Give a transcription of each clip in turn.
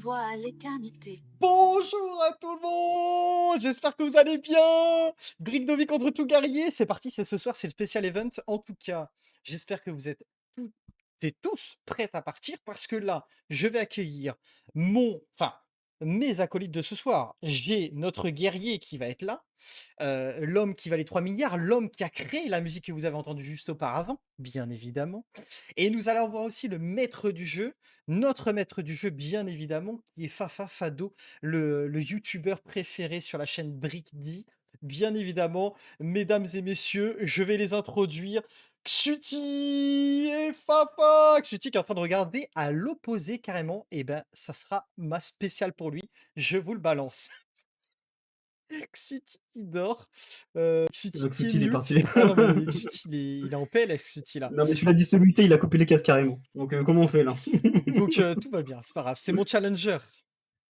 renvoie à l'éternité. Bonjour à tout le monde! J'espère que vous allez bien! Brick de vie contre tout guerrier, c'est parti, c'est ce soir, c'est le spécial event. En tout cas, j'espère que vous êtes toutes et tous prêts à partir parce que là, je vais accueillir mes acolytes de ce soir. J'ai notre guerrier qui va être là, l'homme qui valait 3 milliards, l'homme qui a créé la musique que vous avez entendue juste auparavant, bien évidemment. Et nous allons voir aussi le maître du jeu, notre maître du jeu, bien évidemment, qui est Fafa Fado, le youtubeur préféré sur la chaîne BrickD. Bien évidemment, mesdames et messieurs, je vais les introduire. Xuti et Fafa! Xuti qui est en train de regarder à l'opposé carrément. Et ben, ça sera ma spéciale pour lui. Je vous le balance. Xuti qui dort, Xuti qui est Xuti, il est parti. mute. Ah non, mais Xuti, il est en PLS, Xuti là. Non, mais tu l'as dit ce il a coupé les cases carrément. Donc, comment on fait là? Donc, tout va bien, c'est pas grave. C'est mon challenger.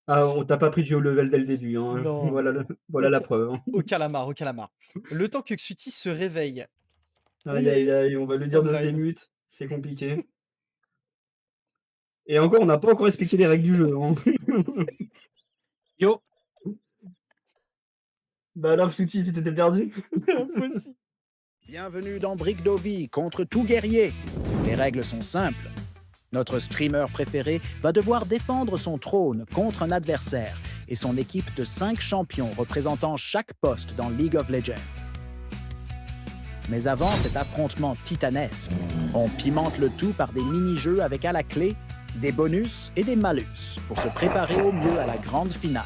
Ah, on t'a pas pris du haut level dès le début, hein. Non, Voilà au la ca preuve, hein. au calamar, au calamar. Le temps que Xuti se réveille, on Aïe, aïe, est aïe, on va lui dire de se online. démute, c'est compliqué. Et encore, on n'a pas encore respecté les règles du jeu, hein. Yo, Bah alors, Xuti, tu t'étais perdu? Impossible. bienvenue dans Brick Dovi contre tout guerrier. Les règles sont simples. Notre streamer préféré va devoir défendre son trône contre un adversaire et son équipe de 5 champions représentant chaque poste dans League of Legends. Mais avant cet affrontement titanesque, on pimente le tout par des mini-jeux avec à la clé des bonus et des malus pour se préparer au mieux à la grande finale.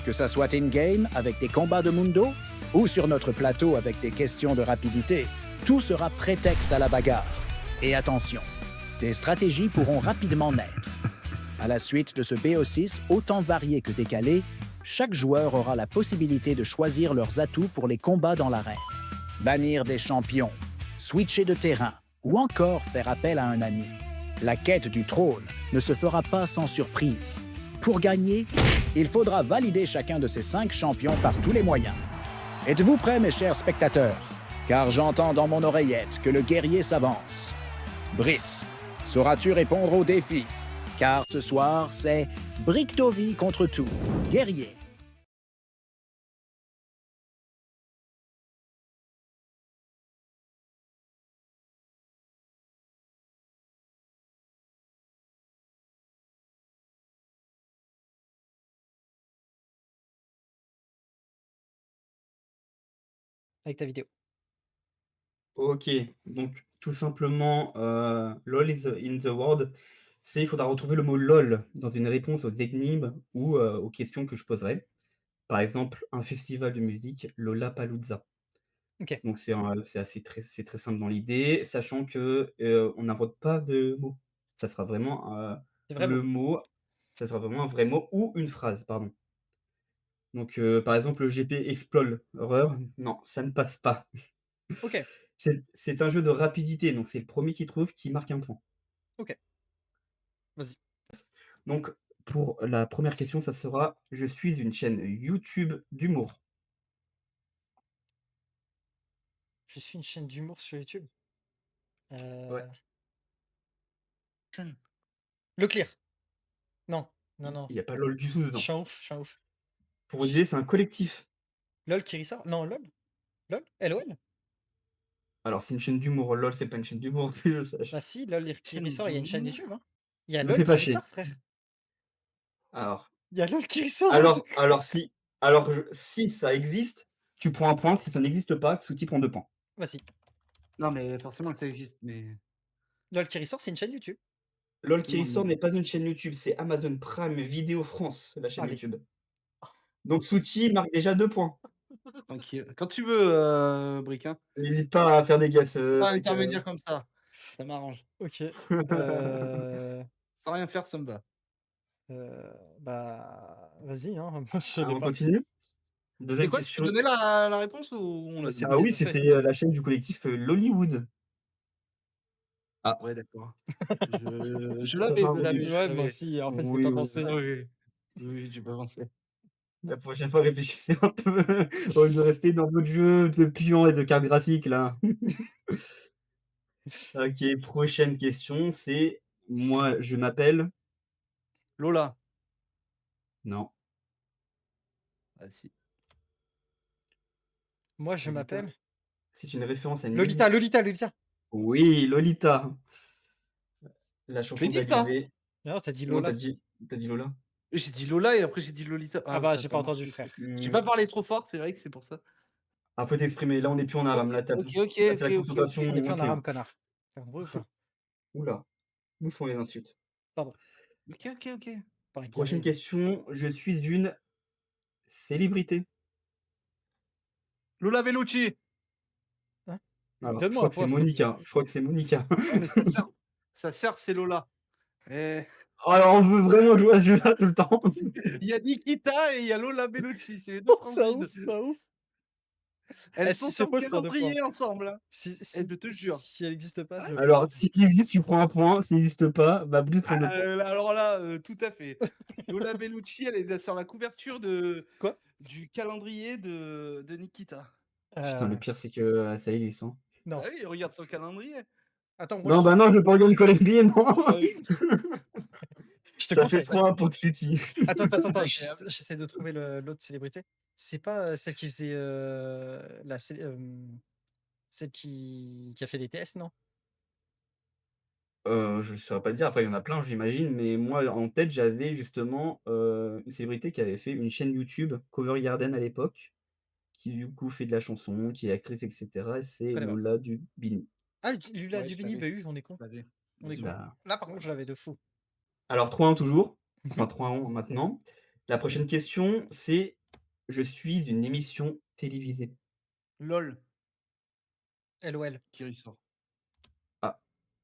Que ça soit in-game avec des combats de Mundo ou sur notre plateau avec des questions de rapidité, tout sera prétexte à la bagarre. Et attention, des stratégies pourront rapidement naître. À la suite de ce BO6 autant varié que décalé, chaque joueur aura la possibilité de choisir leurs atouts pour les combats dans l'arène. Bannir des champions, switcher de terrain ou encore faire appel à un ami. La quête du trône ne se fera pas sans surprise. Pour gagner, il faudra valider chacun de ces 5 champions par tous les moyens. Êtes-vous prêts, mes chers spectateurs? Car j'entends dans mon oreillette que le guerrier s'avance. Brice, sauras-tu répondre au défi? Car ce soir, c'est Brick Dovi contre tout, guerrier. Avec ta vidéo. OK, donc tout simplement, LOL is in the world, il faudra retrouver le mot LOL dans une réponse aux énigmes ou, aux questions que je poserai. Par exemple, un festival de musique, Lollapalooza. OK, Donc c'est très simple dans l'idée, sachant que, on n'invente pas de mots. Ça sera vraiment, c'est vrai le mot. mot ça sera vraiment un vrai mot ou une phrase, pardon. Donc, par exemple, le GP Explorer, non, ça ne passe pas. OK, C'est un jeu de rapidité, donc c'est le premier qui trouve qui marque un point. OK, vas-y. Donc pour la première question, ça sera: «Je suis une chaîne YouTube d'humour». Je suis une chaîne d'humour sur YouTube. Ouais, Heu, Leclerc. Non, non, il non. y a pas LOL du tout Je dedans. suis un ouf, je suis un ouf. Pour vous Ch aider, c'est un collectif. LOL qui ressort? Non, LOL? LOL? LOL? Alors c'est une chaîne d'humour, LOL, c'est pas une chaîne d'humour que je Bah sache. si, LOL qui Chaîne ressort, il y a une chaîne d'humour. YouTube, hein. Il y a Me LOL fais pas qui chier. ressort, frère. Alors Il y a LOL qui ressort. alors si si ça existe, tu prends un point, si ça n'existe pas, Xuti prend 2 points. Vas-y. Non, mais forcément que ça existe, mais LOL qui ressort, c'est une chaîne YouTube. LOL tout le qui monde. sort n'est pas une chaîne YouTube, c'est Amazon Prime Video France, la chaîne Allez. YouTube. Donc Xuti marque déjà 2 points. Tranquille. Quand tu veux, Brick, hein. N'hésite pas à faire des guesses, Pas mec, intermédiaire comme ça. Ça m'arrange. OK. Heu Sans rien faire, ça me va. Bah, vas-y, hein, moi je Ah, l'ai on pas. continue? C'était Deuxième quoi? Tu peux question. donner la réponse ou on Bah, l'a c'est dit? Bah oui, déjà fait. c'était, la chaîne du collectif, Lollywood. Ah, Ouais, d'accord. Je ça va, l'avais, je Ouais, moi l'avais. aussi, en fait, je ai oui, pas oui, pensé. Ah oui. Oui, j'ai pas pensé. la prochaine fois, réfléchissez un peu au lieu de rester dans votre jeu de pions et de cartes graphiques là. OK, prochaine question, c'est: «Moi, je m'appelle». Lola. Non. Ah si. Moi, je Lolita, m'appelle c'est une référence à une Lolita, musique. Lolita, Lolita. Oui, Lolita, la Je l'ai chanson dit ça? d'Alizée. Non, t'as dit Non, Lola. tu dit Lola? J'ai dit Lola et après j'ai dit Lolita. Ah Ah, bah, ça a j'ai pas pas entendu, marché ça. frère. J'ai Mmh. pas parlé trop fort, c'est vrai que c'est pour ça. Ah, faut t'exprimer. Là, on n'est plus en OK, arabe. Là, tu OK, là, c'est OK, la OK, OK. concentration On est plus en manquée, arabe, hein. connard. T'as compris ou pas? Ouh là, où sont les insultes? Pardon, OK, OK, OK. pas Prochaine égaré. question, je suis une célébrité. Lola Bellucci! Hein? Alors, je Donne-moi crois un que c'est point, s'il te plaît. Monica. Je crois que c'est Monica. Ouais, mais sa sœur c'est Lola. Et Oh là, on veut vraiment jouer à ce jeu-là tout le temps. il y a Nikita et il y a Lola Bellucci, c'est les 2 Ça frangines. ouf, ça ouf. Elles Eh, sont si sur c'est le faux, je prends 2 points. calendrier ensemble, hein. Si Eh, si je te jure. si elle existe pas, Ah je prends Alors, 2 points. s'il existe, tu prends un point. S'il existe pas, bah, Brice prend 2 points. Alors là, tout à fait. Lola Bellucci, elle est sur la couverture Quoi? du calendrier de Nikita. Putain, le Heu, pire, c'est que, ça existe, hein. Bah non. oui, regarde son calendrier. Attends, moi, Non, bah, non, je veux pas regarder le calendrier, non. je te Ça fait conseille. 3 pour Xuti. Attends, juste, Agréable. j'essaie de trouver l'autre célébrité. C'est pas, celle qui faisait, celle qui a fait des tests, non? Je saurais pas te dire, après il y en a plein j'imagine, mais moi en tête j'avais justement, une célébrité qui avait fait une chaîne YouTube, Cover Garden à l'époque, qui du coup fait de la chanson, qui est actrice et cetera et Je c'est connais pas. Lola Dubini. Ah, Lula Ouais, je Dubini, l'avais, bah oui, on est con, je l'avais, on est con. Bah, Là, par contre, je l'avais de fou. alors 3-1 toujours, Mmh. enfin 3-1 maintenant. La prochaine question c'est: je suis une émission télévisée. LOL, LOL. qui ressort. Ah,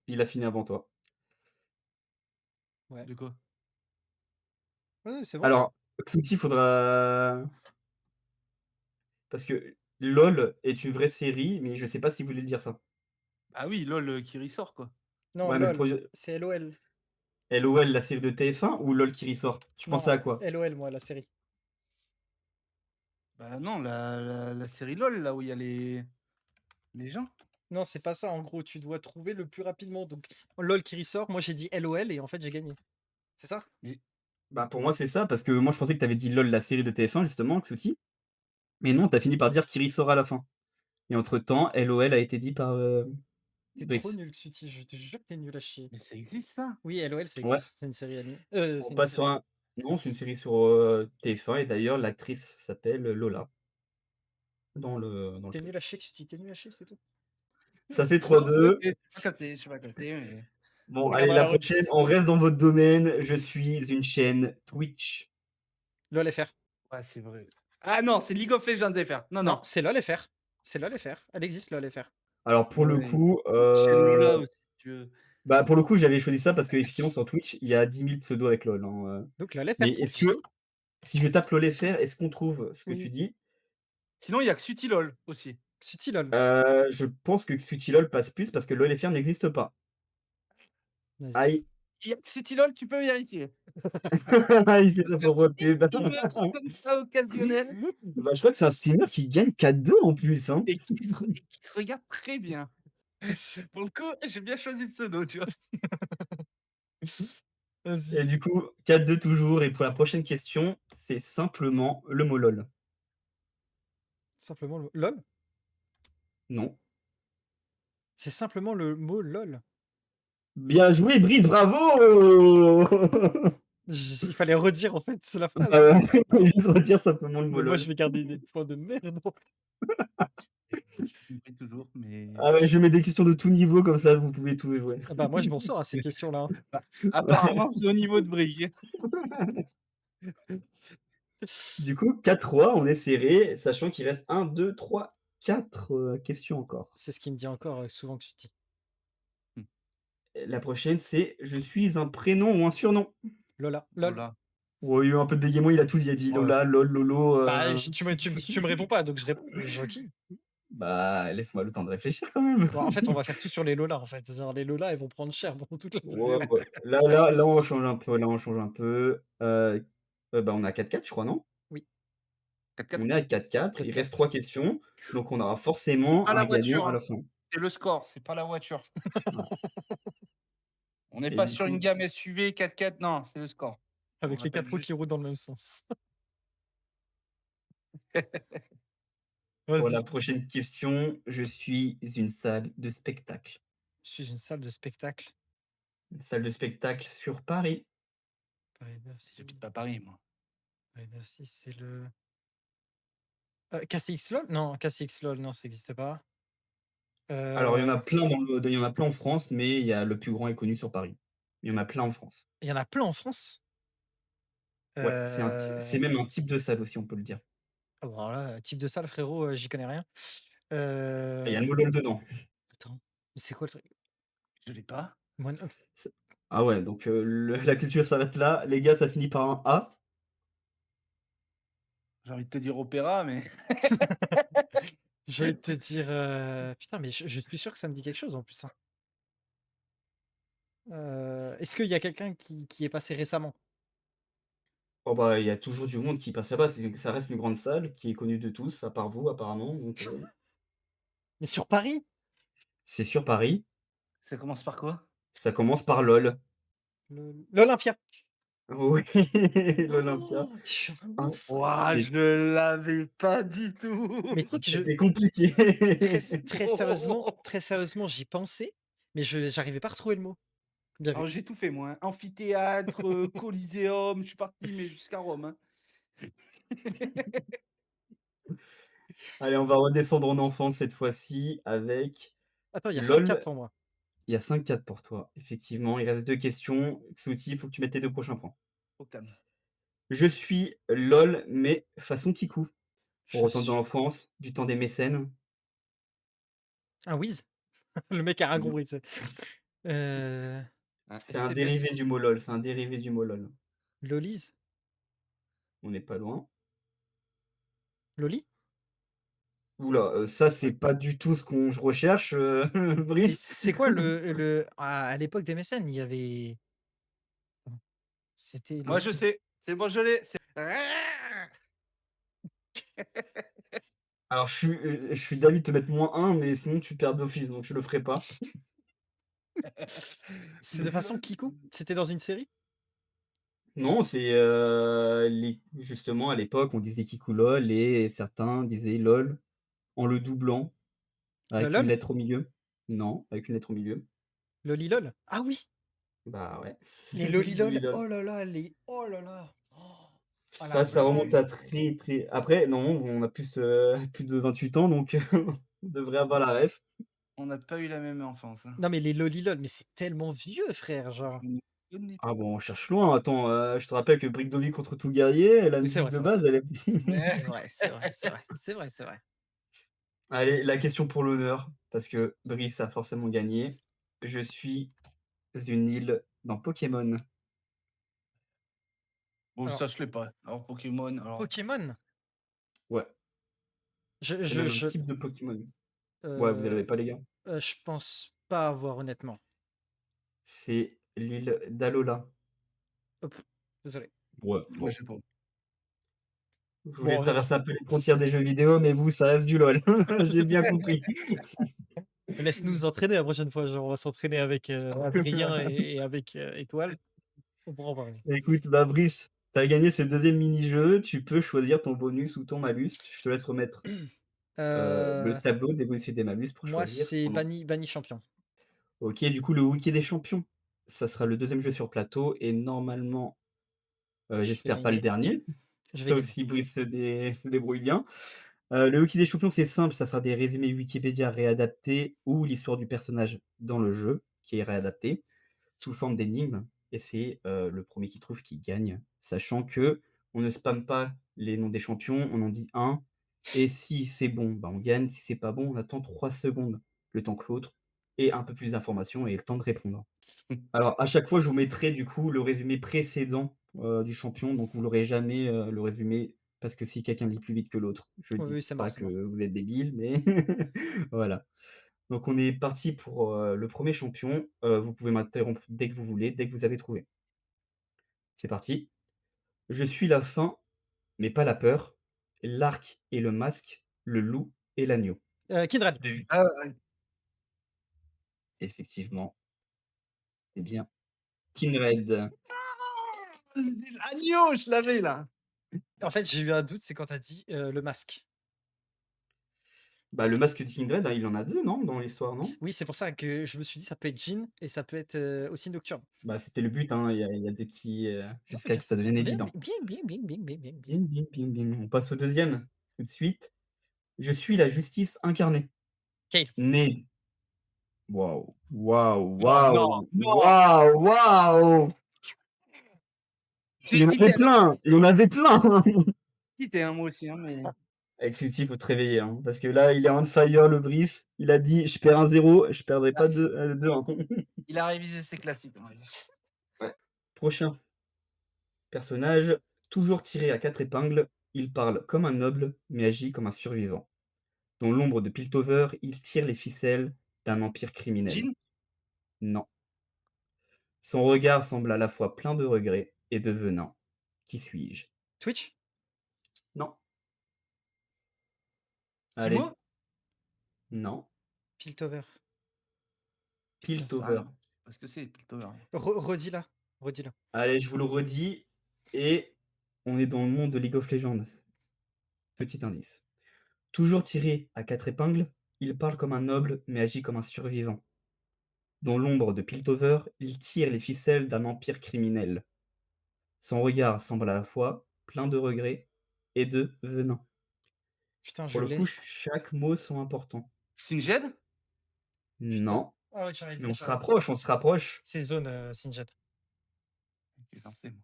il a fini avant toi. Ouais. De quoi? Ouais, c'est bon, c'est bon. Alors, Xuti faudra parce que LOL est une vraie série, mais je sais pas si vous voulez dire ça. Ah oui, LOL, qui ressort, quoi. Non, Ouais, mais le LOL, projet c'est LOL. LOL, la série de TF1 ou LOL qui ressort? Tu pensais Non, à quoi? LOL, moi, la série. Bah non, la série LOL, là où il y a les gens. Non, c'est pas ça, en gros, tu dois trouver le plus rapidement. Donc, LOL qui ressort, moi j'ai dit LOL et en fait j'ai gagné. C'est ça? Mais Bah, pour moi, c'est ça, parce que moi, je pensais que tu avais dit LOL, la série de TF1 justement, Xuti, mais non, tu as fini par dire qui ressort à la fin et entre temps, LOL a été dit par, T'es trop Brice. nul, Suti, je te jure que t'es nul à chier. ça existe ça? Oui, LOL, ça Ouais, existe, c'est une série anime. on C'est une passe sur série. un non, c'est une série sur, TF1 et d'ailleurs l'actrice s'appelle Lola dans le T'es nul truc. à chier, Suti, t'es nul à chier, c'est tout. Ça fait Non, j'ai 3-2. pas capté, j'ai pas capté, mais On Bon, allez, regardera la la prochaine, rediff. on reste dans votre domaine. Je suis une chaîne Twitch. LOL FR. ouais, c'est vrai. Ah non, c'est League of Legends FR. Non, Non, non. c'est LOL FR. C'est LOL FR. Elle existe, LOL FR. Alors pour le Ouais, coup, chaîne Lola aussi, si tu veux. bah, pour le coup, j'avais choisi ça parce qu'effectivement sur Twitch, il y a 10 000 pseudos avec LOL, hein, Donc LOL mais FR, comme est-ce tu que dis. si je tape LOL FR, est-ce qu'on trouve ce que tu Oui. dis? Sinon, il y a que Suti LOL aussi. Suti LOL. Je pense que Sweetie LOL passe plus parce que LOL FR n'existe pas. Vas-y. Aïe, Il y a que Suti LOL, tu peux vérifier. il fait sa propre pub. Comme ça, occasionnel, Bah, je crois que c'est un streamer qui gagne 4-2 en plus, hein. et qui se regarde très bien. Pour le coup, j'ai bien choisi le pseudo, tu vois? Et Vas-y. du coup, 4-2 toujours et pour la prochaine question, c'est simplement le mot LOL. Simplement le LOL? Non. C'est simplement le mot LOL. Bien joué Brice, bravo! Il fallait redire en fait la phrase. Bah, ouais, juste redire simplement le mot Mais moi, LOL. je vais garder des points de merde. Je me prie toujours, mais Ah ouais, je mets des questions de tout niveau comme ça vous pouvez tous jouer. Ah bah, moi, je m'en sors à ces questions-là, apparemment, c'est au niveau de Brig. hein. Du coup, 4-3, on est serré, sachant qu'il reste 1, 2, 3, 4 questions encore. C'est ce qu'il me dit encore, souvent que tu dis. La prochaine, c'est: je suis un prénom ou un surnom? Lola, LOL. Lola. Oh, il y a eu un peu de bégaiement, il a tout dit, il a dit Ouais. Lola, LOL, Lolo, Bah, tu me réponds pas, donc je réponds. Je qui? bah, laisse-moi le temps de réfléchir quand même. Bon, en fait, on va faire tout sur les Lola, en fait. Genre les Lola, elles vont prendre cher pendant toute la Ouais, vidéo. ouais. Là, on change un peu, là, on change un peu. Bah, on est à 4-4, je crois, non? Oui, 4-4. On est à 4-4, il reste 3 4-4. questions, donc on aura forcément Pas un la gagnant voiture, à hein. la fin. C'est le score, c'est pas la voiture. Voilà On n'est et pas du sur une coup gamme SUV 4x4, non, c'est le score. Je me Avec les rappelle 4 roues juste. qui roulent dans le même sens. Pour la Vas-y. prochaine question, je suis une salle de spectacle. Je suis une salle de spectacle. Une salle de spectacle sur Paris. Paris-Bercy. J'habite pas Paris, moi. Paris-Bercy, c'est le KCX LOL? Non, KCX LOL, non, ça existe pas. Alors, il y en a Heu, plein il y en a plein en France, mais il y a le plus grand est connu sur Paris. Il y en a plein en France. il y en a plein en France? Ouais, c'est Heu, même un type de salle aussi, on peut le dire. ah bon alors là, type de salle frérot, j'y connais rien. Et il y a Heu, le mot LOL dedans. attends, mais c'est quoi le truc? Je l'ai pas. Moi non C'est ah ouais, donc le la culture s'arrête là. Les gars, ça finit par un A. J'ai envie de te dire opéra, mais j'ai envie de te dire, putain mais je suis sûr que ça me dit quelque chose en plus, hein. Est-ce qu'il y a quelqu'un qui est passé récemment? Oh bah, il y a toujours du monde qui passe là-bas, ça reste une grande salle qui est connue de tous, à part vous apparemment, donc Mais sur Paris? c'est sur Paris. ça commence par quoi? Ça commence par LOL. L'Olympia. Oui, l'Olympia. Oh, je suis un Hein, ouf! Ouah, c'est je l'avais pas du tout. Mais tu sais que je c'était compliqué. très sérieusement, j'y pensais, mais j'arrivais pas à retrouver le mot. Bien vu. Alors j'ai tout fait moi, hein. Amphithéâtre, Coliseum, je suis parti mais jusqu'à Rome, hein. Allez, on va redescendre en enfance cette fois-ci avec Attends, il y a 5-4 LOL. pour moi. Il y a 5-4 pour toi, effectivement. Il reste 2 questions. Xouti, il faut que tu mettes tes 2 prochains points. Au calme. Je suis LOL, mais façon Kikou. On Je retourne dans suis l'enfance, du temps des mécènes. un whiz? Le mec a rien Mmh. compris, tu sais? Heu, Un C'est un SMS. dérivé du mot LOL, c'est un dérivé du mot LOL. Lollies? On n'est pas loin. Loli? Ouh là, ça, c'est pas du tout ce qu'on je recherche, Mais Brice. c'est quoi le à l'époque des mécènes, il y avait attends, c'était Moi les je qui sais, c'est bon, je l'ai, c'est Alors je suis d'avis de te mettre -1, mais sinon tu perds d'office, donc je le ferai pas. c'est de façon Kikou? C'était dans une série? Non, c'est, les justement à l'époque, on disait Kikou LOL et certains disaient LOL en le doublant avec une LOL? lettre au milieu. Non, avec une lettre au milieu. Lolilol? Ah oui! Bah ouais. Les Lolilol, Lol. oh là là, les oh là là! Oh, ah la Ça remonte blague! à très, très après non, on a plus, plus de 28 ans donc on devrait avoir la ref. on n'a pas eu la même enfance, hein. Non mais les Lolilol, mais c'est tellement vieux frère, genre. Je ne connais Ah pas. bon, on cherche loin, attends, je te rappelle que Brick Dovi contre tout guerrier, la Oui c'est musique vrai, de c'est vrai, c'est base vrai. elle est C'est vrai, c'est vrai, c'est vrai, c'est vrai, c'est vrai. allez, la question pour l'honneur, parce que Brice a forcément gagné. Je suis une île dans Pokémon. Bon Alors, ça je l'ai pas. Alors Pokémon, alors Pokémon? Ouais, Je c'est je même un je, type de Pokémon. Ouais, vous l'avez heu pas les gars? je pense pas avoir honnêtement. C'est l'île d'Alola. Hop, désolé. Ouais, moi bon. je sais pas. Je voulais Bon, traverser un peu les frontières des jeux vidéo, mais vous, ça reste du LOL. J'ai bien compris. laisse-nous entraîner la prochaine fois, genre on va s'entraîner avec, Adrien et avec, Étoile, on pourra en parler. Écoute, bah, Brice, tu as gagné ce deuxième mini-jeu. Tu peux choisir ton bonus ou ton malus. Je te laisse remettre, le Heu, tableau des bonus et des malus pour moi choisir c'est pendant banni champion. OK, du coup, le Wiki des champions, ça sera le deuxième jeu sur plateau et normalement, Je vais j'espère pas le gagner, dernier, je vais sauf gagner. si Brice se débrouille bien. Le Wiki des champions, c'est simple, ça sera des résumés Wikipédia réadaptés ou l'histoire du personnage dans le jeu qui est réadaptée sous forme d'énigmes et c'est, le premier qui trouve qui gagne. Sachant que on ne spamme pas les noms des champions, on en dit un et si c'est bon, bah, on gagne, si c'est pas bon, on attend 3 secondes, le temps que l'autre ait un peu plus d'informations et le temps de répondre. Alors à chaque fois, je vous mettrai du coup le résumé précédent, du champion, donc vous l'aurez jamais, le résumé parce que si quelqu'un lit plus vite que l'autre, je Oui, dis oui, c'est mort, pas c'est que mort. vous êtes débile, mais voilà. Donc on est parti pour, le premier champion, vous pouvez m'interrompre dès que vous voulez, dès que vous avez trouvé. C'est parti. Je suis la faim, mais pas la peur, l'arc et le masque, le loup et l'agneau. Kindred. Devi Ah ouais. effectivement, c'est bien Kinred. L'agneau, je l'avais là. En fait, j'ai eu un doute, c'est quand tu as dit, le masque. Bah, le masque de Kindred, hein, il en a 2 non, dans l'histoire, non? Oui, c'est pour ça que je me suis dit: «Ça peut être Jean et ça peut être, aussi Nocturne». Bah, c'était le but, hein, il y a des petits, Non, mais jusqu'à bien. que ça devienne Bien, évident. bien, bien, bien, bien, bien, bien, bien. Bim, bim, bim, bim. On passe au deuxième tout de suite. Je suis la justice incarnée. Kale. Né waouh, waouh, Non, non, waouh, non. waouh, waouh! J'ai Il y en avait hésité à plein, il y en avait plein! hésiter, hein, moi aussi, hein, mais Avec celui-ci, il faut te réveiller, hein, parce que là, il est on fire, le Brice. Il a dit: «Je perds 1-0, je perdrai ah, pas 2-1». il a révisé ses classiques, on va dire. Ouais. Prochain personnage, toujours tiré à 4 épingles, il parle comme un noble, mais agit comme un survivant. Dans l'ombre de Piltover, il tire les ficelles d'un empire criminel. Jean? Non. Son regard semble à la fois plein de regrets et de venin. Qui suis-je? Twitch? Non. Timo? Allez, non. Piltover. Putain, ça rien. Piltover. Parce que c'est Piltover. Redis-la, redis-la. Allez, je vous le redis et on est dans le monde de League of Legends. Petit indice. Toujours tiré à 4 épingles, il parle comme un noble mais agit comme un survivant. Dans l'ombre de Piltover, il tire les ficelles d'un empire criminel. Son regard semble à la fois plein de regrets et de venin. Putain, Pour je le coup, l'ai. chaque mot sont importants. Singed? Putain. Non, Ah ouais, j'aurais mais dit, on se j'aurais dit. rapproche, on se rapproche. C'est Zone, Sinjad. OK, j'en sais, moi.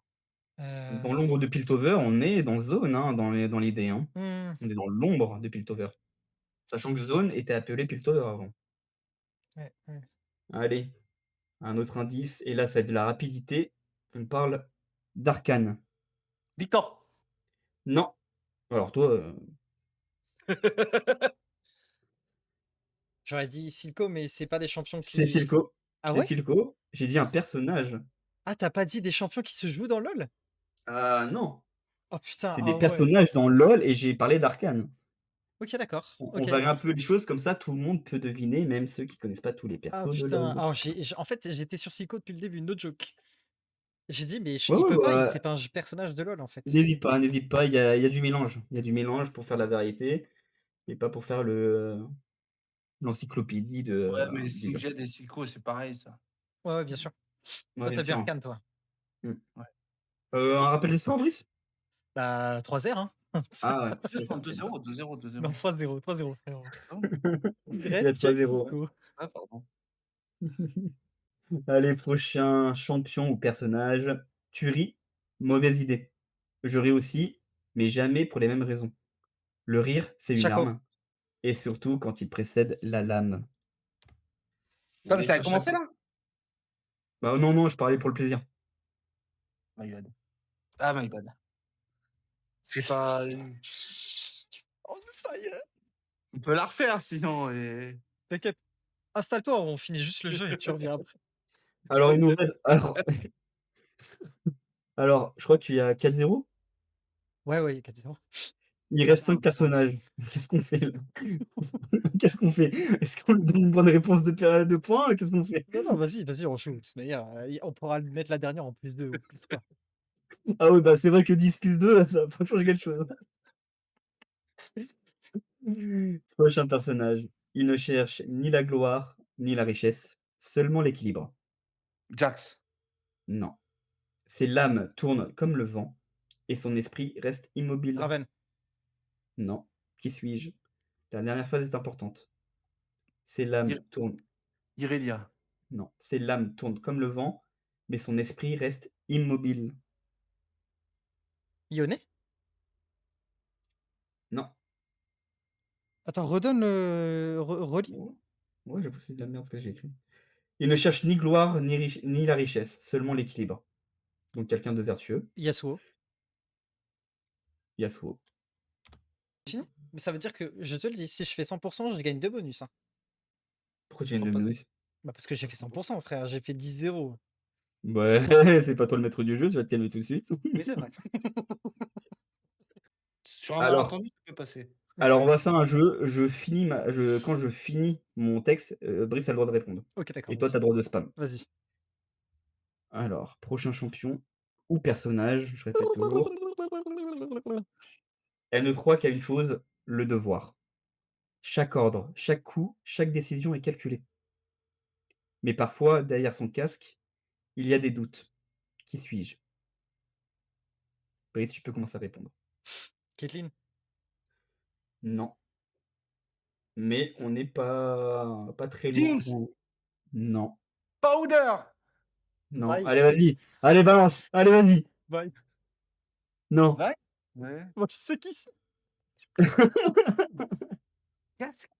Dans l'ombre de Piltover, on est dans Zone, hein, dans l'idée, hein. Mmh. On est dans l'ombre de Piltover. Sachant que Zone était appelé Piltover avant. Ouais, ouais. Allez, un autre indice, et là, ça va être de la rapidité. On parle d'Arcane. Victor! Non. Alors toi, J'aurais dit Silco, mais c'est pas des champions c'est qui. Silco. Ah C'est ouais? Silco. J'ai dit un C personnage. Ah, tu pas dit des champions qui se jouent dans LoL? Ah non, Oh putain, c'est des ah ouais. personnages dans LoL et j'ai parlé d'Arcane. OK, d'accord. On OK. varie un peu les choses comme ça, tout le monde peut deviner, même ceux qui connaissent pas tous les Ah persos de putain, LoL. alors en fait, j'étais sur Silco depuis le début, no joke. J'ai dit: «Mais ch Ouais, il ouais, peut pas, c'est bah, pas un j personnage de LoL, en fait». n'hésite pas, il y a du mélange. Il y a du mélange pour faire la variété et pas pour faire l'encyclopédie Ouais, mais du jeu. Singed et Silco, c'est pareil, ça. Ouais, ouais, bien sûr. Ouais, Toi, bien tu as vu sûr. Arcane, toi? Mmh. Ouais. Un rappel d'histoire, Brice? Bah, 3-0, hein. Ah ouais, c'est Non, ça, c'est ça. 2-0, 2-0, 2-0. Non, 3-0, 3-0, frérot. Ah bon? Il y a Red Cap 3-0. Silco. Ah pardon. Allez, prochain champion ou personnage. Tu ris, mauvaise idée. Je ris aussi, mais jamais pour les mêmes raisons. Le rire, c'est une Shaco. arme, et surtout quand il précède la lame. Non, mais Allez ça a sur commencé Shaco. là? Bah non, non, je parlais pour le plaisir. My bad. Ah my bad. J'ai pas On fire! on peut la refaire sinon et T'inquiète. Installe-toi, on finit juste le jeu et tu reviens après. Alors, il nous reste alors, je crois qu'il y a 4-0. Ouais, ouais, 4-0. Il reste 5 personnages. Qu'est-ce qu'on fait là? Qu'est-ce qu'on fait? Est-ce qu'on lui donne une bonne réponse de points? Qu'est-ce qu'on fait? Non, non, vas-y, vas-y, on joue. De toute manière, on pourra le mettre la dernière en +2 ou +3. Ah oui, bah, c'est vrai que 10 + 2, ça va pas changer quelque chose. Prochain personnage. Il ne cherche ni la gloire, ni la richesse, seulement l'équilibre. Jax. Non. Ses lames tournent comme le vent et son esprit reste immobile. Raven. Non. Qui suis-je? La dernière phase est importante. Ses lames Ir tournent. Irelia. Non. Ses lames tournent comme le vent, mais son esprit reste immobile. Yone? Non. Attends, redonne le relis. Oh. Ouais, j'avoue, c'est de la merde ce que j'ai écrit. Il ne cherche ni gloire, ni la richesse, seulement l'équilibre. Donc quelqu'un de vertueux. Yasuo. Yasuo. Sinon, mais ça veut dire que, je te le dis, si je fais 100 je gagne 2 bonus, hein. Pourquoi tu Je viens crois de pas. me donner? Bah, parce que j'ai fait 100 frère, j'ai fait 10-0. Ouais, c'est pas toi le maître du jeu, tu vas te calmer tout de suite. Oui, c'est vrai. Sur un Alors malentendu, ça peut passer. alors on va faire un jeu, quand je finis mon texte, Brice a le droit de répondre OK, d'accord, et toi, vas-y. tu as le droit de spam. Vas-y. Alors, prochain champion ou personnage, je répète toujours. Elle ne croit qu'à une chose, le devoir. Chaque ordre, chaque coup, chaque décision est calculée. Mais parfois, derrière son casque, il y a des doutes. Qui suis-je? Brice, tu peux commencer à répondre. Caitlyn? Non, mais on n'est pas très loin Jinx! ou non, Powder! non. Vi. Allez, vas-y. Allez, balance. Allez, vas-y. Vi. Non. Ouais? Ouais. Moi, je sais qui c'est. Casque.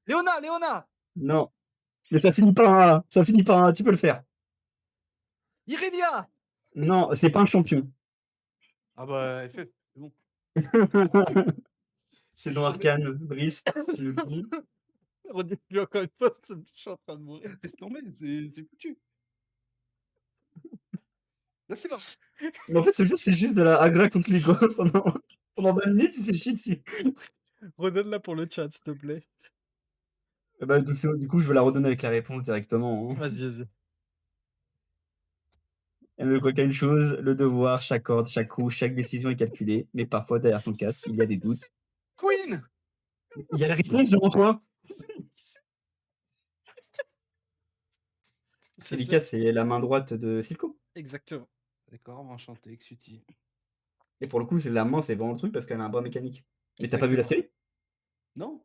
Léona, Léona! Non. Mais ça finit par un, là. Ça finit par un, tu peux le faire. Irelia! Non, c'est pas un champion. Ah bah, FF, c'est bon. C'est dans Arcane, Brice, tu nous le dis. Redis-lui encore une fois, s'il te plaît, je suis en train de mourir. Laisse tomber, c'est foutu. Là, c'est mort. Mais en fait, ce jeu, c'est juste de la agra contre les gars. Pendant 20 minutes, il s'est chier dessus. Redonne-la pour le chat, s'il te plaît. Eh bah, du coup, je vais la redonner avec la réponse directement, hein. Vas-y, vas-y. Elle ne croit qu'à une chose, le devoir, chaque ordre, chaque coup, chaque décision est calculée, mais parfois derrière son casque, il y a des doutes. Queen! Il y a la réponse devant toi. C'est Celica, ça. c'est la main droite de Silco. Exactement. D'accord, enchanté, Xuti. Et pour le coup, c'est la main, c'est vraiment le truc parce qu'elle a un bras mécanique. Mais t'as pas vu la Exactement. série? Non?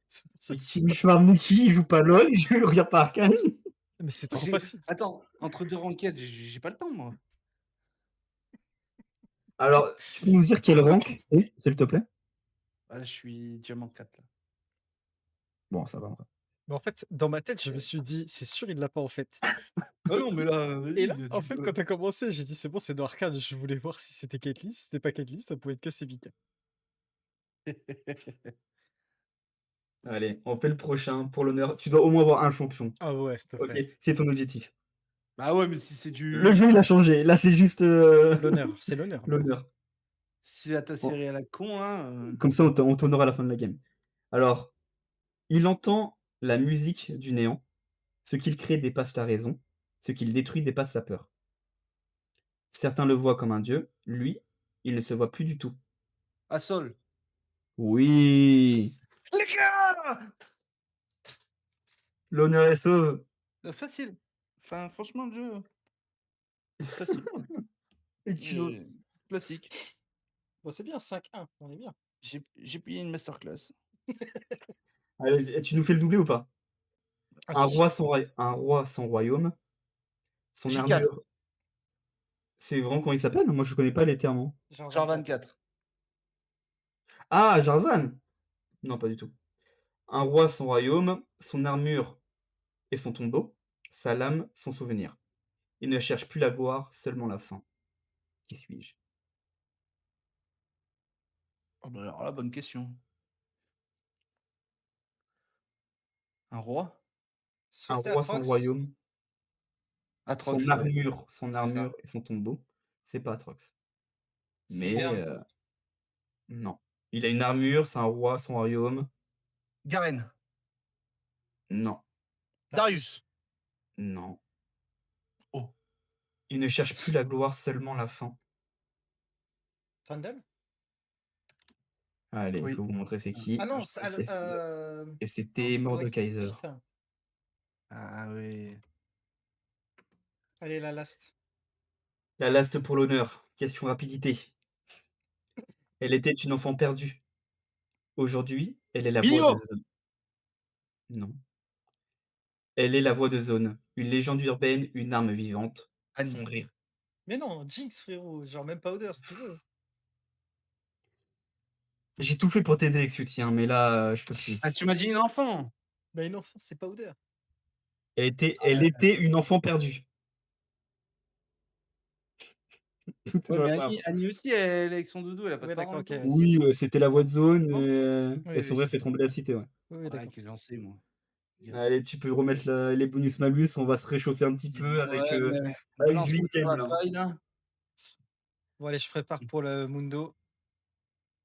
C'est pour ça Et que qui je je m'amène qui? Il joue pas LOL, il regarde pas Arcane. Mais c'est Moi, trop facile. Attends, entre deux ranked, j'ai pas le temps, moi. Alors, tu peux nous dire quel rank c'est, s'il te plaît? Ah, je suis diamant 4, là. Bon, ça va. En vrai. Mais en fait, dans ma tête, je me suis dit, c'est sûr, il l'a pas en fait. Ah non, mais là, Et là, en fait, quand t'as commencé, j'ai dit, c'est bon, c'est dans Arcane. Je voulais voir si c'était Caitlyn. Si c'était pas Caitlyn, ça pouvait être que Sevika. Allez, on fait le prochain pour l'honneur. Tu dois au moins avoir un champion. Ah ouais, s'il te OK, plaît. c'est ton objectif. Bah ouais, mais si c'est Le du... jeu, il a changé. Là, c'est juste, L'honneur, c'est l'honneur. l'honneur. Si c'est ta série à la con, hein... Comme ça, on t'honore à la fin de la game. Alors, il entend la musique du néant. Ce qu'il crée dépasse la raison. Ce qu'il détruit dépasse la peur. Certains le voient comme un dieu. Lui, il ne se voit plus du tout. À sol. Oui! Les gars! L'honneur est sauve. Facile. Enfin, franchement, le jeu... Facile. Et culot. Classique. Bon, c'est bien, 5-1. On est bien. J'ai payé une masterclass. Allez, tu nous fais le doublé ou pas? Ah, Un si. roi sans royaume. Son J4. armure. C'est vraiment comment il s'appelle? Moi, je connais pas les termes, hein. Genre 24. Ah, Jarvan! Non, pas du tout. Un roi sans royaume, son armure et son tombeau, sa lame, son souvenir. Il ne cherche plus la gloire, seulement la fin. Qui suis-je? Oh bah alors là, bonne question. Un roi? Un Soit roi sans Atrox. royaume, Atrox, son ouais. C'est ça. armure et son tombeau, c'est pas Atrox. C'est Mais Vern. non. Il a une armure, c'est un roi sans royaume. Garen. Non, Darius. non. Oh. Il ne cherche plus la gloire, seulement la fin. Trundle? Allez, il Oui. faut vous montrer c'est qui. Ah non, Et c'était Mordekaiser. Putain. Ah oui. Allez, la last. La last pour l'honneur. Question rapidité. Elle était une enfant perdue. Aujourd'hui, elle est la voix de Milio. Zone. Non. Elle est la voix de Zone, une légende urbaine, une arme vivante. Annie. Son rire. Mais non, Jinx, frérot. Genre, même Powder, si tu veux. J'ai tout fait pour t'aider avec ce tien, mais là, je peux plus. Ah, tu m'as dit une enfant. Bah, une enfant, c'est Powder. Elle était une enfant perdue. Tout est Ouais, dans mais la phrase. Annie aussi, elle est avec son doudou, elle a pas Ouais, de parents d'accord, et ok. tout. Oui, c'était la voix de Zone Non? Oui, et son oui, rire c'est fait trembler la cité, ouais. Oui, oui, Ouais, d'accord. quel lancé, moi. Allez, tu peux remettre les bonus malus, on va se réchauffer un petit peu avec, Ouais, mais avec balance du quoi sur in-game, la là. faille, là. Bon, allez, je prépare pour le Mundo.